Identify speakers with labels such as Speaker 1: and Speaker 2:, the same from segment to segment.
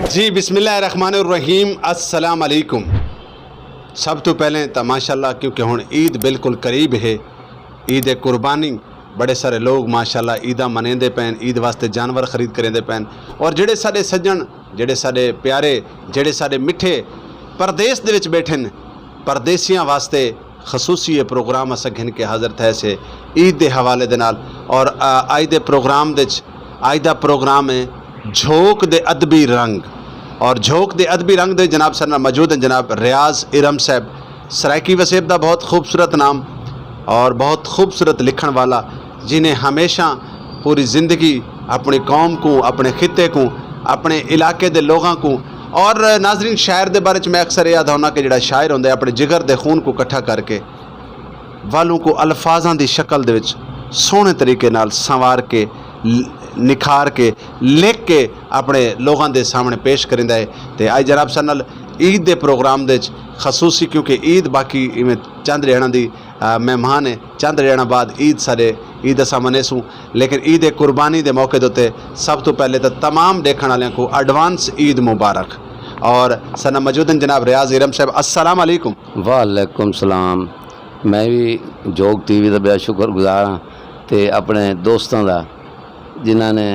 Speaker 1: जी बिस्मिल्लाहिर्रहमानिर्रहीम अस्सलाम अलैकुम। सब तो पहले तो माशाल्लाह क्योंकि हुण ईद बिल्कुल करीब है, ईद कुर्बानी बड़े सारे लोग माशाल्लाह ईदा मनेंदे पैन, ईद वास्ते जानवर खरीद करेंदे पैन। और जेड़े साडे सज्जन, जेड़े साडे प्यारे, जेड़े साडे मिठे परदेस दे विच बैठे न, परदेसियां वास्ते खसूसी ये प्रोग्राम अस घिन के हाज़र थे से ईद के हवाले दे नाल। और अज दे प्रोग्राम दे अज दा प्रोग्राम है झोंक दे अदबी रंग। और झोंक दे अदबी रंग दे जनाब सर नाल मौजूद हैं जनाब रियाज इरम साहब। सराइकी वसेब दा बहुत खूबसूरत नाम और बहुत खूबसूरत लिखण वाला, जिन्हें हमेशा पूरी ज़िंदगी अपनी कौम को, अपने खिते को, अपने इलाके दे लोगों को और नाजरीन शायर दे बारे मैं अक्सर याद होना कि जिहड़ा शायर होंदा अपने जिगर दे खून को इकट्ठा करके वालों को अल्फाजां दी शक्ल दे विच सोहणे तरीके नाल संवार के निखार के लिख के अपने लोगों के सामने पेश करिंदा है। तो अज जनाब सर नाल ईद के प्रोग्राम दे खसूसी, क्योंकि ईद बाकी इवें चंद रेणा दी मेहमान है, चंद रेणा बाद ईद सारे ईद असा मनेसूँ, लेकिन ईद कुर्बानी के मौके दे सब तो पहले तो तमाम देखने वाले को एडवांस ईद मुबारक। और सना मौजूद हैं जनाब रियाज इरम साहब। अस्सलाम वालेकुम।
Speaker 2: वालेकुम सलाम। मैं भी जोग टीवी का बड़ा शुक्रगुजार हाँ, तो अपने दोस्तों का जिन्होंने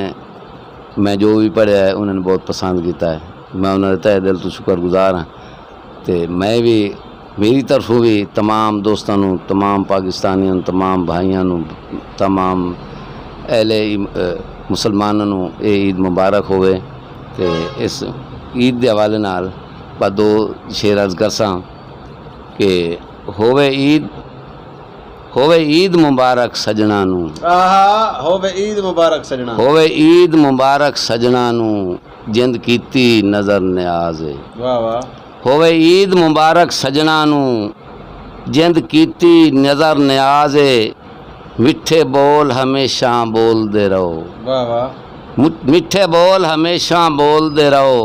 Speaker 2: मैं जो भी पढ़िया है उन्होंने बहुत पसंद किया है, मैं उन्होंने तहे दिल तो शुक्रगुजार हाँ। तो मैं भी मेरी तरफों भी तमाम दोस्तों नूं, तमाम पाकिस्तानियों, तमाम भाइयों नूं, तमाम अहले मुसलमानों नूं ये ईद मुबारक होवे। तो इस ईद के हवाले नाल मैं दो शेर अर्ज करसां कि होवे ईद मुबारक सजना नूं,
Speaker 1: होवे ईद मुबारक सजना,
Speaker 2: होवे ईद मुबारक सजना नूं, जिंद कीती नज़र न्याज।
Speaker 1: वाह वाह।
Speaker 2: होवे ईद मुबारक सजना नूं, जिंद कीती नज़र न्याज। मिठे बोल हमेशा बोलते रहो,
Speaker 1: वाह वाह।
Speaker 2: मिठे बोल हमेशा बोलते रहो,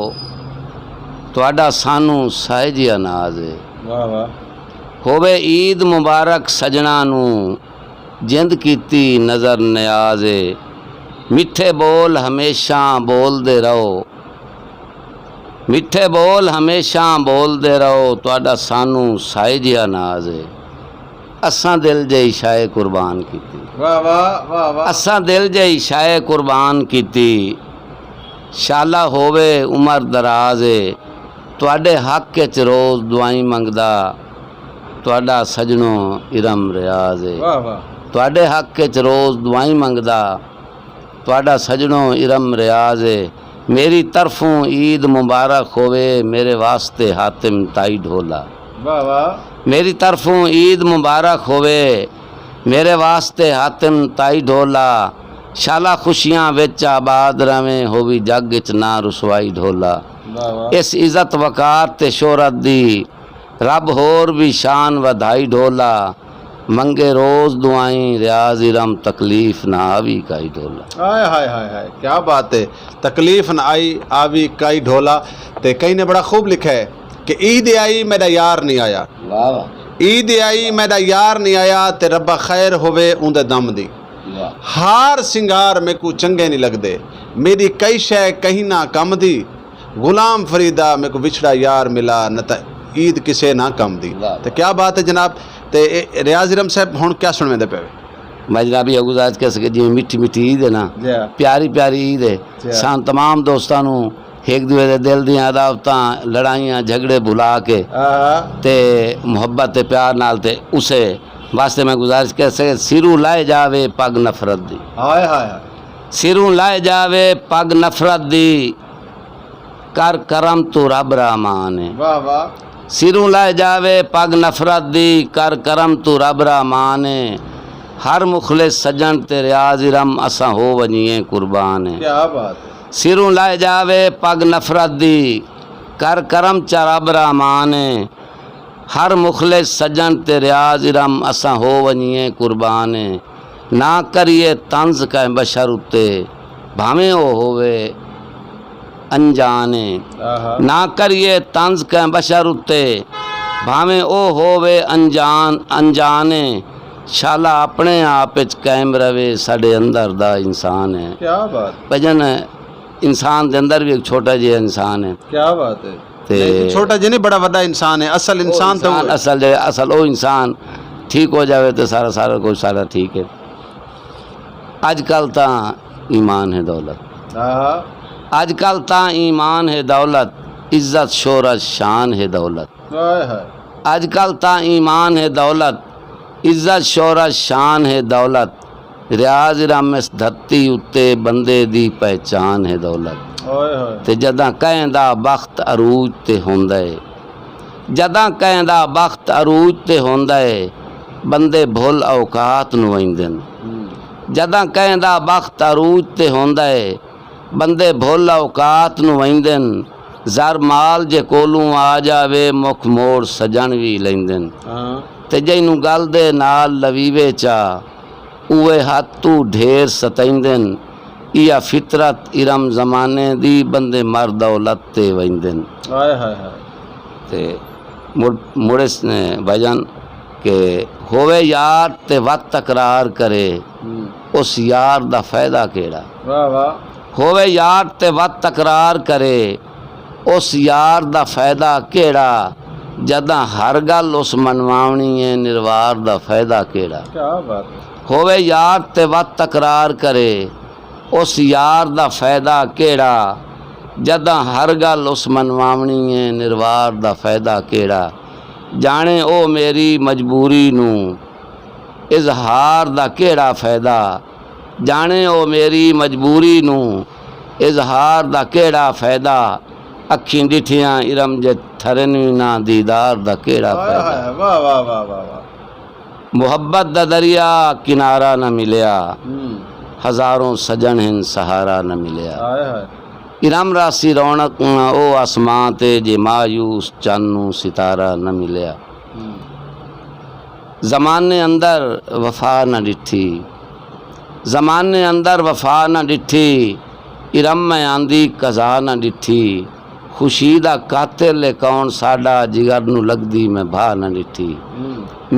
Speaker 2: तुहाडा सानू साहिजी अनाज।
Speaker 1: वाह वाह।
Speaker 2: होवे ईद मुबारक सजना नूं, जिंद कीती नज़र न्याज। मिठे बोल हमेशा बोलते रहो, मिठे बोल हमेशा बोलते रहो, तुहाडा सानू साहिजी अनाज। असां दिल जई शाए कुर्बान कीती,
Speaker 1: वाह वाह वाह वाह।
Speaker 2: असां दिल जई शाए कुर्बान कीती, शाला होवे उमर दराज। तुहाडे हक च रोज़ दुआई मंगदा, तुहाडा सजनो इरम रियाज।
Speaker 1: वाह वाह।
Speaker 2: तुहाडे हक च रोज़ दुआई मंगदा, तुहाडा सजनो इरम रियाज। मेरी तरफों ईद मुबारक होवे, मेरे वास्ते हातिम ताई ढोला।
Speaker 1: वाह वाह।
Speaker 2: मेरी तरफों ईद मुबारक होवे, मेरे वास्ते हातिम ताई ढोला। शाला खुशियां विच आबाद रवें, होवी जग च ना रुसवाई ढोला।
Speaker 1: वाह वाह।
Speaker 2: इस इज़्ज़त वकार ते शोहरत दी रब होर भी शान वधाई ढोला। मंगे रोज़ दुआई रियाज इरम, तकलीफ ना आवी काई ढोला।
Speaker 1: हाय हाय हाय हाय, क्या बात है। तकलीफ न आई आवी काई ढोला। ते कई ने बड़ा खूब लिखा है कि ईद आई मेरा यार नहीं आया, ईद आई मेरा यार नहीं आया, ते रब्बा खैर होवे उंदे दम दी। हार सिंगार मेरे को चंगे नहीं लगदे, मेरी कई शय कहीं ना कम दी। गुलाम फरीदा मेरे को विछड़ा यार मिला, न त ईद किसे ना कम दी। तो क्या बात है जनाब। तो रियाज इरम साहब हुण क्या सुनवेंदे पे?
Speaker 2: मैं जनाब ये गुजारिश कर सके, जिवें मिठी मिठी ईद है ना, प्यारी प्यारी ईद है। सान तमाम दोस्तों नूं एक दूजे दे दिल दियां अदावतां, लड़ाइयां झगड़े भुला के ते मुहब्बत ते प्यार नाल ते उसे वास्ते मैं गुजारिश कर सके, सिरों लाए जावे पग नफरत दी।
Speaker 1: हाय हाय।
Speaker 2: सिरों लाए जावे पग नफरत दी, कर करम तू रब रहमान है।
Speaker 1: वाह वाह।
Speaker 2: सिरों लाए जावे पग नफरत दी, कर करम तू रब रहमान है। हर मुखलिस सजन ते रियाज इरम, असां हो वञिए कुर्बान है।
Speaker 1: क्या बात है।
Speaker 2: सिरों लाए जावे पग नफरत दी, कर करम च रब रहमान है। हर मुखलिस सजन ते रियाज इरम, असां हो वञिए कुर्बान है। ना करिए तंज कह बशर उत्ते, भावें ओ होवे अनजाने। ना करिए तंज कह बशर उत्ते, भावें ओ होवे अनजाने। शाला अपने आप कायम रवे, साडे अंदर दा इंसान है।
Speaker 1: क्या बात।
Speaker 2: भजन इंसान के अंदर भी एक छोटा जिहा इंसान है
Speaker 1: क्या बात है
Speaker 2: ते
Speaker 1: छोटा जिहा नहीं बड़ा वड्डा इंसान है असल इंसान तो
Speaker 2: इंसान असल जे असल वो इंसान ठीक हो जाए तो सारा सारा कुछ सारा ठीक है। अजकल तो ईमान है दौलत अजकल तो ईमान है दौलत इज्जत शोहरत शान है दौलत अजकल तो ईमान है दौलत इज्जत शोहरत शान है दौलत रियाज रम इस धरती उत्ते बंदे दी पहचान है दौलत ते जदां कहंदा वक्त अरूज ते हुंदा है जदां कहंदा वक्त अरूज ते हुंदा है बंदे भुल औकात नूं वहिंदे ने जदां कहंदा वक्त अरूज ते हुंदा है बंदे भुल औकात नूं वहिंदे ने ज़र माल जे कोलों आ जावे मुख मोड़ सजण भी लैंदे ने ते जैनूं गल दे नाल लवीवे चा उहे हत्थू ढेर सतैंदे ने इहा फितरत इरम ज़माने दी बंदे मर दौलत ते वहिंदे ने ते मुड़े भजन के होवे यार ते वक्त तकरार करे उस यार दा फायदा केड़ा होवे यार ते वक्त तकरार करे उस यार दा फायदा केड़ा जदां हर गल उस मनवावनी है निर्वार दा फायदा केड़ा
Speaker 1: क्या बात है
Speaker 2: होवे यार ते वक्त तकरार करे उस यार दा फायदा केड़ा जदां हर गल उस मनवावनी है निर्वार दा फायदा केड़ा जाने ओ मेरी मजबूरी नूं इजहार दा केड़ा फायदा जाने ओ मेरी मजबूरी नूं इजहार दा केड़ा फायदा अखीं डिठियां इरम जे थरन ना दीदार दा केड़ा फायदा
Speaker 1: वाह वाह वाह वाह वाह
Speaker 2: मुहब्बत दा दरिया किनारा न मिलिया हजारों सजन हिन सहारा न मिलिया इरम रासी रौनक ओ आसमां ते जे मायूस चन्नू सितारा न मिलिया ज़माने अंदर वफा न डिठी ज़माने अंदर वफा न डिठी इरम में आंदी कज़ा न डिठी खुशी दा कातिल कौन साडा जिगर नू लगदी मैं भा न डिठी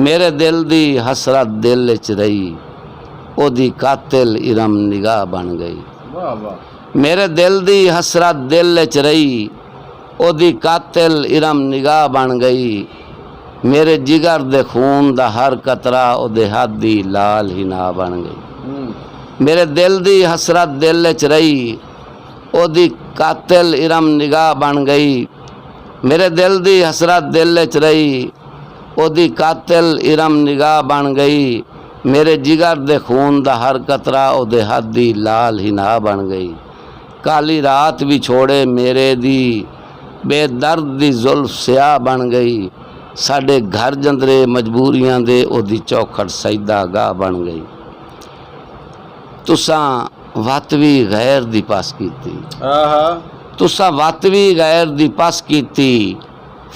Speaker 2: मेरे दिल दी हसरत दिल च रही ओदी कातिल इरम निगाह बन गई मेरे दिल दी हसरत दिल च रही ओदी कातिल इरम निगाह बन गई मेरे जिगर दे खून दा हर कतरा ओदे हथ दी लाल हिना बन गई मेरे दिल दी हसरत दिल च रही ओदी कातिल इरम निगाह बन गई मेरे दिल दी हसरत दिल च रही ओदी कातिल इरम निगाह बन गई मेरे जिगर दे खून दा हर कतरा ओदे हथ दी लाल हिना बन गई काली रात भी छोड़े मेरे दी बेदर्द दी जुल्फ स्याह बन गई साडे घर जंदरे मजबूरियां दे ओदी चौखट सईदा गाह बन गई तुसां वत भी गैर दी पास कीती तुसां वत भी गैर दी पास कीती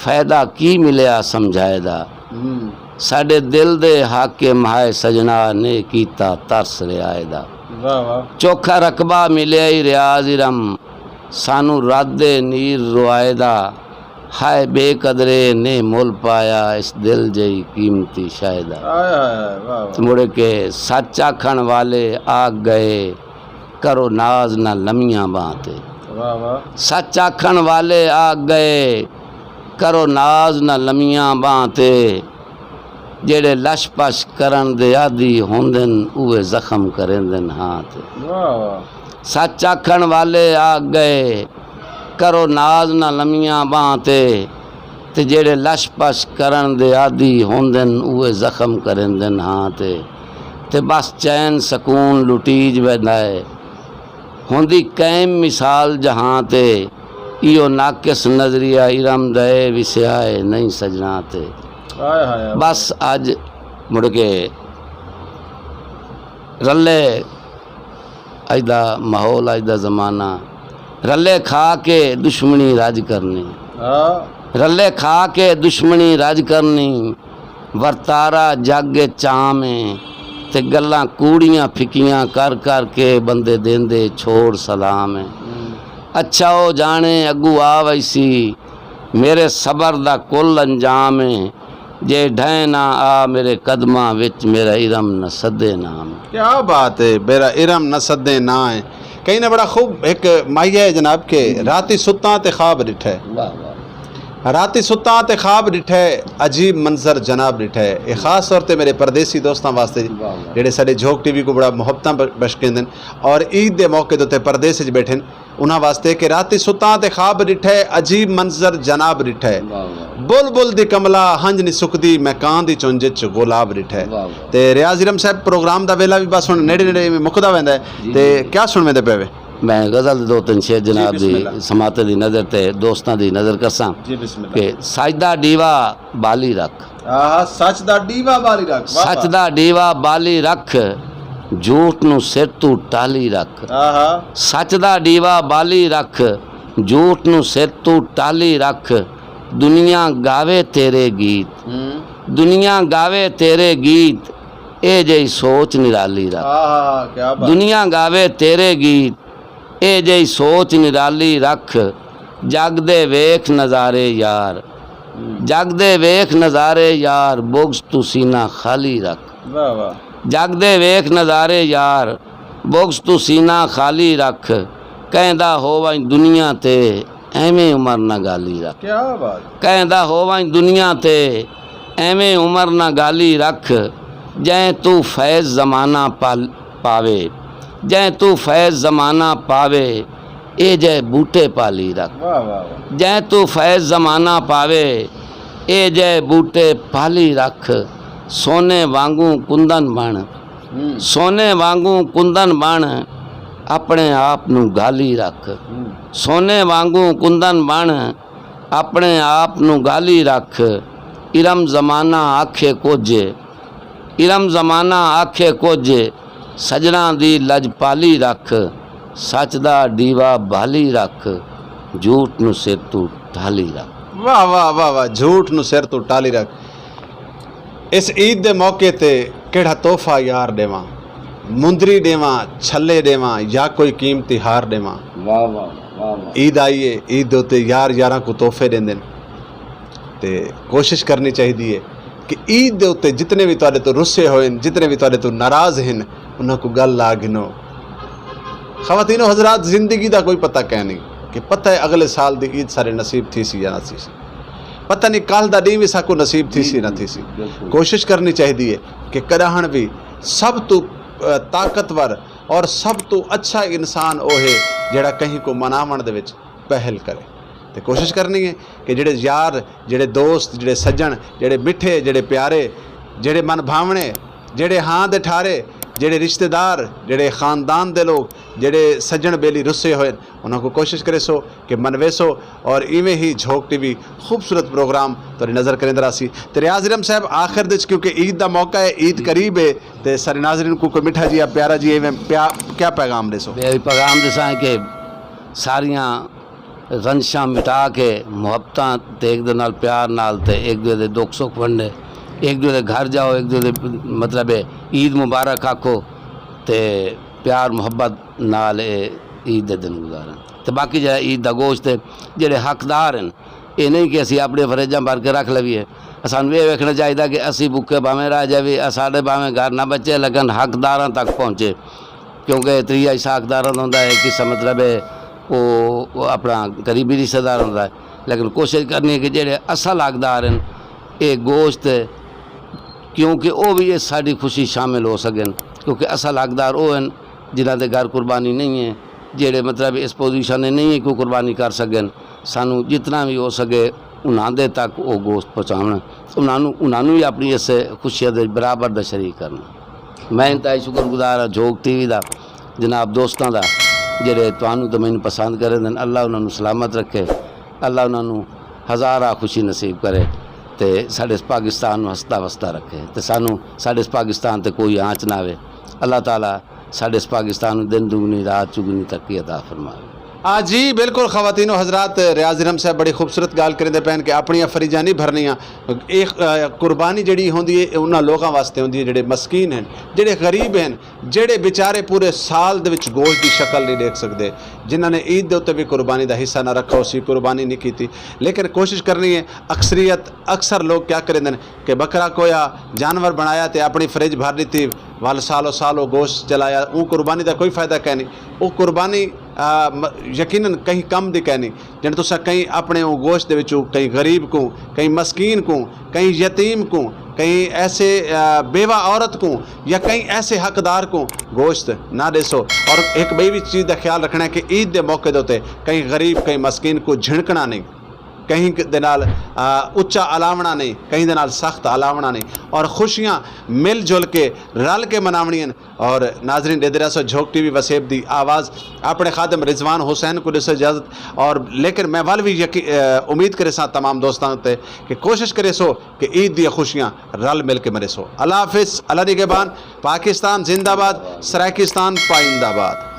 Speaker 2: फायदा की मिलिया समझाए दा साडे दिल दे हाके महाए सजना ने कीता तरस रियाए दा चोखा रकबा मिलिया ही रियाज इरम सानू रादे नीर रुआए दा हाय बेकदरे ने मुल पाया इस दिल जई कीमती शायदा मुड़ के सच आखण वाले आ गए करो नाज न लमियां बाते सच आखण वाले आ गए करो नाज न लमियां बाते जेड़े लश पश करन दे आदि होंदन उहे जख्म करेंदन हाथ सच आखण वाले आ गए करो नाज न लमियां बाते ते जेड़े लश पश करन दे आदि होंदन उहे जख्म करेंदन हाथ ते बस चैन सकून लुटीज वेंदा है होंदी कैम मिसाल जहां ते इहो नाकिस नजरिया इरम दे विस्याए नहीं सजना ते बस अज मुड़ के रले अज दा माहौल अज दा जमाना रले खा के दुश्मनी राज करनी रले खा के दुश्मनी राज करनी वरतारा जग चामे ते गल्लां कूड़ियां फिकियां कर कर के बंदे देंदे छोड़ सलाम अच्छा हो जाने अगू आ वैसी मेरे सबर दा कुल अंजाम जे ढह ना आ मेरे कदमां विच मेरा इरम न सदे नाम।
Speaker 1: क्या बात है, मेरा इरम न सदे ना है। कहीं ने बड़ा खूब एक माइया है जनाब के राती सुत्ता ते ख्वाब डिठे,
Speaker 2: वाह वाह
Speaker 1: राती सुत्ता ते ख्वाब डिठे, अजीब मंजर जनाब डिठे। ये खास तौर पर मेरे परदेसी दोस्तों वास्ते जेडे साडे झोक टीवी को बड़ा मुहब्बत बशकेंदे और ईद के मौके दे परदेस च बैठे उन्होंने वास्ते कि राती सुत्ता ते ख्वाब डिठे, अजीब मंजर जनाब डिठे, बुलबुल दी कमला हंज नी सुकदी, मैं कां दी चुंज च गुलाब डिठे। ते रियाज इरम साहब प्रोग्राम दा वेला भी बस हुण नेड़े नेड़े मुकदा वेंदा है ते क्या सुनवेंदे पे
Speaker 2: मैं गज़ल दो तीन शेर जनाब दी समाते दी नज़र ते दोस्तां दी नज़र करसां
Speaker 1: जी बिस्मिल्लाह।
Speaker 2: कि सजदा डीवा बाली रख,
Speaker 1: सच दा डीवा बाली रख,
Speaker 2: सच दा डीवा बाली रख, झूठ नू सिर तू टाली रख, सच दा डीवा बाली रख, झूठ नू सिर तू टाली रख, दुनिया गावे तेरे गीत, दुनिया गावे तेरे गीत, ए जई सोच निराली रख, दुनिया गावे तेरे गीत, ए जई सोच निराली रख, जग दे वेख नज़ारे यार, जग दे वेख नज़ारे यार, बुग़्ज़ तू सीना खाली रख, जग दे वेख नज़ारे यार, बुग़्ज़ तू सीना खाली रख, कहंदा होवै दुनिया ते एवें उमर ना गाली रख,
Speaker 1: क्या बात,
Speaker 2: कहंदा होवै दुनिया ते एवें उमर ना गाली रख, जै तू फैज़ ज़माना पावे, जै तू फैज़ ज़माना पावे, ए जै बूटे पाली रख, जै तू फैज़ ज़माना पावे, ए जै बूटे पाली रख, सोने वांगू कुंदन बन, सोने वांगू कुंदन बन, अपने आप नू गाली रख, सोने वांगू कुंदन बन, अपने आप नू गाली रख, इरम ज़माना आखे कुछ, इरम ज़माना आखे कुछ, सजना दी लजपाली रख, सच दा डीवा बाली रख, झूठ नू सिर तू ढाली रख।
Speaker 1: वाह वाह वाह वाह, झूठ नू सिर तू टाली रख। इस ईद दे मौके ते केड़ा तोहफा यार देवां, मुंदरी देवां, छल्ले देवां या कोई कीमती हार देवां।
Speaker 2: वाह वाह वाह वाह।
Speaker 1: ईद आई है, ईद दे उत्ते यार यारां को तोहफे देंदे ते कोशिश करनी चाहिए कि ईद दे उत्ते जितने भी तुहाडे तो रुस्से होए, जितने भी तुहाडे तो नाराज़ हैं, उन्हां को गल ला गिनो। ख़वातीनो हज़रात, ज़िंदगी का कोई पता कह नहीं कि पता है अगले साल दी ईद सारे नसीब थी सी या ना थी सी, पता नहीं कल दा डी भी साको नसीब थी सी ना थी सी। कोशिश करनी चाहिए कि कदाहण भी सब तो ताकतवर और सब तो अच्छा इंसान वो है जिहड़ा कहीं को मनावण दे विच पहल करे। तो कोशिश करनी है कि जेड़े यार, जेड़े दोस्त, जेड़े सज्जन, जेड़े मिठे, जेड़े प्यारे, जेड़े मन भावने, जेड़े हाँ दे ठारे, जेड़े रिश्तेदार, जेड़े ख़ानदान दे लोग, जेड़े सज्जन बेली रुस्से होए, उन्होंने कोशिश करे सो कि मनवेसो और इवें ही झोक टीवी खूबसूरत प्रोग्राम तो नज़र करें रासी। तो रियाज इरम साहब आखिर दिच क्योंकि ईद का मौका है, ईद करीब है, तो सारे नाज़रीन को कोई मिठा जी या प्यारा जी इवें क्या पैगाम दे सो?
Speaker 2: पैगाम दसा है कि सारियां रंशां मिटा के मुहब्बतां ते एक दे नाल प्यार नाल ते एक दूजे दे दुख सुख वंडे, एक दूजे दे घर जाओ, एक दूजे दे मतलब है ईद मुबारक आखो ते प्यार मुहब्बत नाल ईद दे दिन गुजारन। तो बाकी जो ईद दा गोश्त जेड़े हकदार हैं, ये नहीं कि असी अपने फरेजा भर के रख लवीए, सानू ये वेखना चाहिए कि असी भुखे भावें रह जावे, साढ़े भावें घर ना बचे, लेकिन हकदारां तक पहुँचे, क्योंकि त्रीया हिस्सा हकदारां दा हुंदा है, किसा मतलब है वो अपना करीबी रिश्तेदार होता है। लेकिन कोशिश करनी है कि जेड़े असल हकदार हैं ये गोश्त, क्योंकि वो भी इस साड़ी खुशी शामिल हो सकें, क्योंकि असल हकदार वो हैं जिन्हां दे घर कुर्बानी नहीं है, जेड़े मतलब इस पोजीशन में नहीं है कि कुर्बानी कर सकें। सानू जितना भी हो सके उन्हां दे तक वो गोश्त पहुँचाना, उन्होंने भी अपनी इस खुशी के बराबर दा शरीक करना। मैं इंतहाई शुक्रगुजार हाँ झोक टीवी का, जनाब दोस्तों का, जेड़े तुहानू तो मैनू पसंद करे देन। अल्लाह उन्होंने सलामत रखे, अल्लाह उन्होंने हज़ारा खुशी नसीब करे, तो साढ़े पाकिस्तान हसता वसता रखे, तो सानू साढ़े पाकिस्तान ते कोई आँच ना आवे। अल्लाह ताला साढ़े पाकिस्तान दिन दुगनी रात चुगनी तरक्की अता फरमावे।
Speaker 1: जी बिल्कुल ख़वातीन हज़रात रियाज़ इरम साहब बड़ी खूबसूरत गाल करेंदे पैन कि अपनी फरीजा नहीं भरनियाँ एक कुर्बानी जड़ी होंदी है उन्होंने लोगों वास्ते होंदी है जेडे मस्कीन हैं जेडे गरीब हैं जेडे बेचारे पूरे साल दे विच गोश्त की शक्ल नहीं देख सकते जिन्होंने ईद के उत्ते भी कुर्बानी का हिस्सा ना रखा उसी कुर्बानी नहीं की लेकिन कोशिश करनी है अक्सरियत अक्सर लोग क्या करेंदे कि बकरा कोया जानवर बनाया तो अपनी फ्रिज भर दी वाल सालों गोश्त चलाया वो कुर्बानी का कोई फ़ायदा कह नहीं वो कुर्बानी यकीनन कहीं कम दी कहनी जिन्हें तुसा कहीं अपने वो गोश्त दे विचों कहीं गरीब को कहीं मस्कीन को कहीं यतीम को कहीं ऐसे बेवा औरत को या कहीं ऐसे हकदार को गोश्त ना देसो। और एक बई भी चीज़ का ख्याल रखना है कि ईद के मौके के उत्ते कहीं गरीब कहीं मस्कीन को झिड़कना नहीं कहीं दे नाल उच्चा अलावना नहीं कहीं दे नाल सख्त अलावना नहीं और खुशियाँ मिल जुल के रल के मनावणियां। और नाजरीन डेदरा सो झोंक टीवी वसेब दी आवाज़ अपने खादम रिजवान हुसैन को दिसो इजाज़त। और लेकिन मैं वाल भी उम्मीद करे सा तमाम दोस्तों ते कि कोशिश करे सो कि ईद दी खुशियाँ रल मिल के मरे सो। अल्लाह हाफिज़, अल्लाह निगहबान। पाकिस्तान जिंदाबाद, सराकिस्तान पाइंदाबाद।